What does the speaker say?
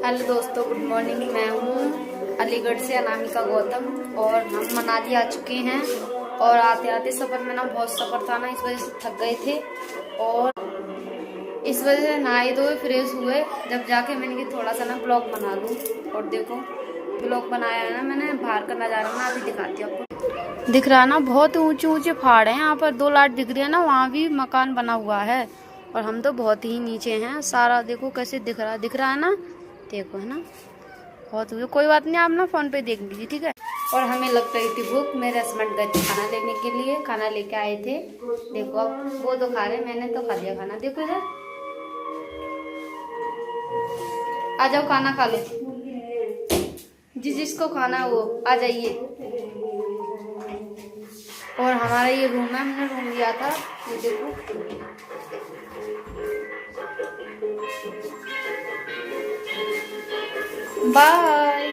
Hello दोस्तों, good morning. मैं हूँ अलीगढ़ से अनामिका गौतम और हम मनाली आ चुके हैं। और आते आते सफ़र में ना बहुत सफ़र था ना, इस वजह से थक गए थे और इस वजह से नहाए धोए फ्रेश हुए। जब जाके मैंने कि थोड़ा सा ना ब्लॉग बना लूँ। और देखो ब्लॉग बनाया है ना मैंने, बाहर का नज़ारा ना अभी दिखाती हूँ आपको। दिख रहा है ना, बहुत ऊंचे ऊंचे पहाड़ हैं यहाँ पर। 2 लाइट दिख रही है ना, वहाँ भी मकान बना हुआ है और हम तो बहुत ही नीचे हैं। सारा देखो कैसे दिख रहा है ना, देखो है ना, बहुत हुई। कोई बात नहीं, आप ना फोन पे देख लीजिए, ठीक है। और हमें लग रही थी भूख। मेरे हस्बैंड गए थे खाना लेने के लिए, खाना लेके आए थे। देखो अब वो तो खा रहे, मैंने तो खा लिया खाना। देखो इधर आ जाओ, खाना खा लो। जिसको खाना है वो आ जाइए। और हमारा ये रूम है, हमने रूम लिया था, ये देखो। बाय।